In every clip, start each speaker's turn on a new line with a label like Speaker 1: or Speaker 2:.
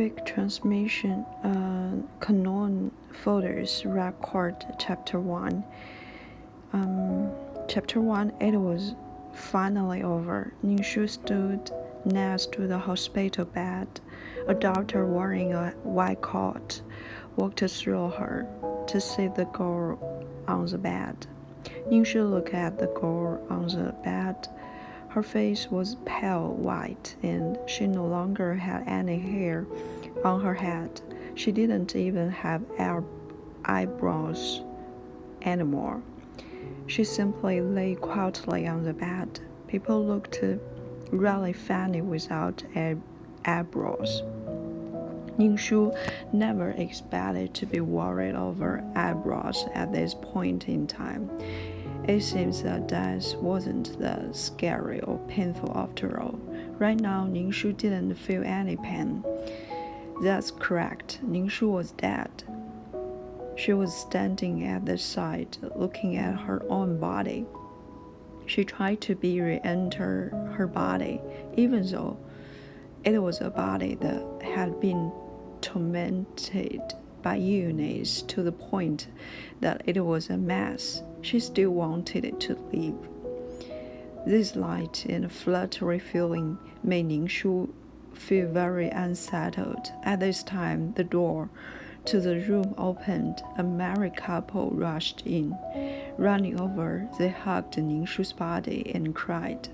Speaker 1: Quick transmission, Canon Folders record Chapter 1. Chapter 1, it was finally over. Ningshu stood next to the hospital bed. A doctor wearing a white coat walked through her to see the girl on the bed. Ningshu looked at the girl on the bed. Her face was pale white, and she no longer had any hair on her head. She didn't even have eyebrows anymore. She simply lay quietly on the bed. People looked really funny without eyebrows. Ningshu never expected to be worried over eyebrows at this point in time. It seems that death wasn't that scary or painful after all. Right now, Ningshu didn't feel any pain. That's correct. Ningshu was dead. She was standing at the side, looking at her own body. She tried to re-enter her body, even though it was a body that had been tormented by illness to the point that it was a mess. She still wanted it to live. This light and fluttery feeling made Ningshu feel very unsettled. At this time, the door to the room opened. A married couple rushed in. Running over, they hugged Ningshu's body and cried.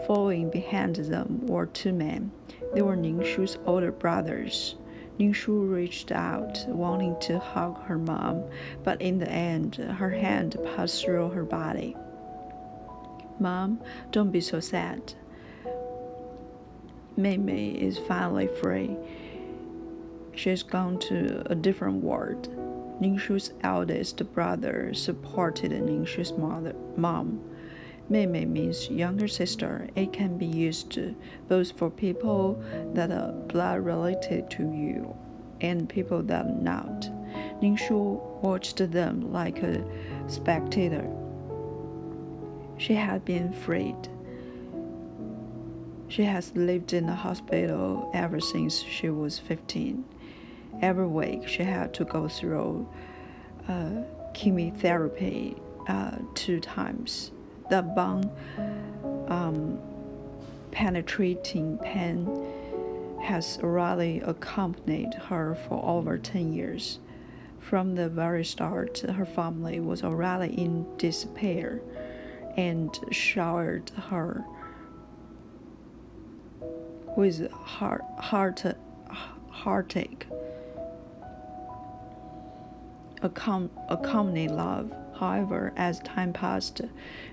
Speaker 1: Following behind them were two men. They were Ningshu's older brothers. Ningshu reached out, wanting to hug her mom, but in the end, her hand passed through her body. Mom, don't be so sad. Mei is finally free. She's gone to a different world. Ningshu's eldest brother supported Ningshu's mom. Mei means younger sister. It can be used both for people that are blood related to you and people that are not. Ningshu watched them like a spectator. She had been freed. She has lived in the hospital ever since she was 15. Every week she had to go through chemotherapy 2 times. The bone penetrating pain has already accompanied her for over 10 years. From the very start, her family was already in despair and showered her with heartache, accompanying love. However, as time passed,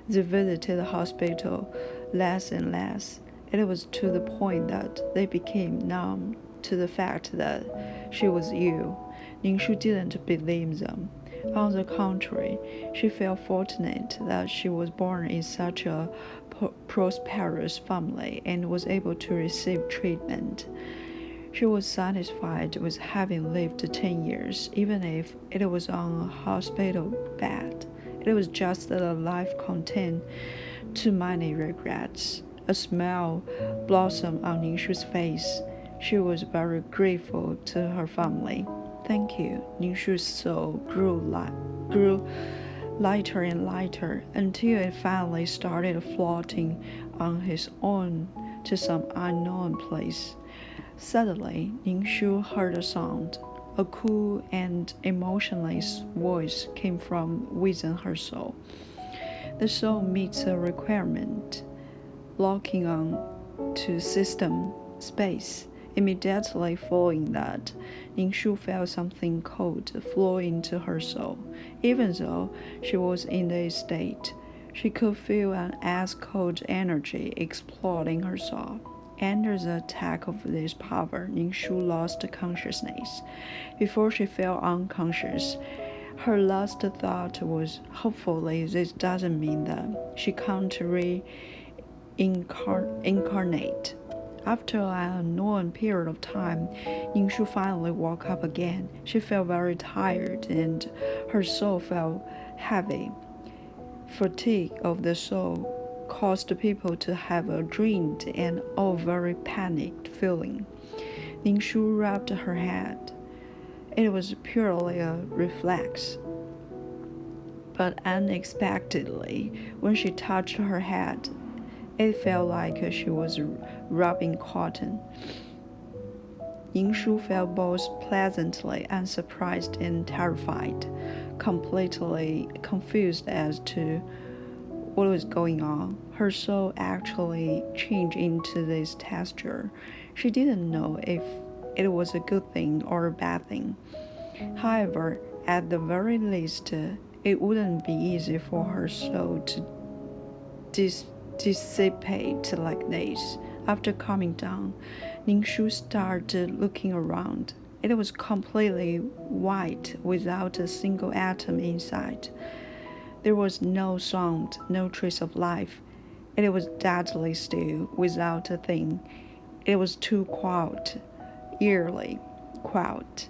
Speaker 1: they visited the hospital less and less. It was to the point that they became numb to the fact that she was ill. Ningshu didn't believe them. On the contrary, she felt fortunate that she was born in such a prosperous family and was able to receive treatment. She was satisfied with having lived 10 years, even if it was on a hospital bed. It was just that a life contained too many regrets. A smile blossomed on Ningshu's face. She was very grateful to her family. Thank you. Ningshu's soul grew lighter and lighter until it finally started floating on his own to some unknown place. Suddenly, Ningshu heard a sound. A cool and emotionless voice came from within her soul. The soul meets a requirement, locking on to system space. Immediately following that, Ningshu felt something cold flow into her soul. Even though she was in this state, she could feel an ice-cold energy exploding her soul. Under the attack of this power, Ningshu lost consciousness. Before she fell unconscious, her last thought was, hopefully this doesn't mean that she can't reincarnate. After an unknown period of time, Ningshu finally woke up again. She felt very tired and her soul felt heavy. Fatigue of the soul caused people to have a drained and all very panicked feeling. Ning-shu rubbed her head. It was purely a reflex. But unexpectedly, when she touched her head, it felt like she was rubbing cotton. Ning-shu felt both pleasantly unsurprised and terrified, completely confused as to what was going on. Her soul actually changed into this texture. She didn't know if it was a good thing or a bad thing. However, at the very least, it wouldn't be easy for her soul to dissipate like this. After calming down, Ning-shu started looking around. It was completely white without a single atom inside. There was no sound, no trace of life. It was deadly still, without a thing. It was too quiet, eerily quiet.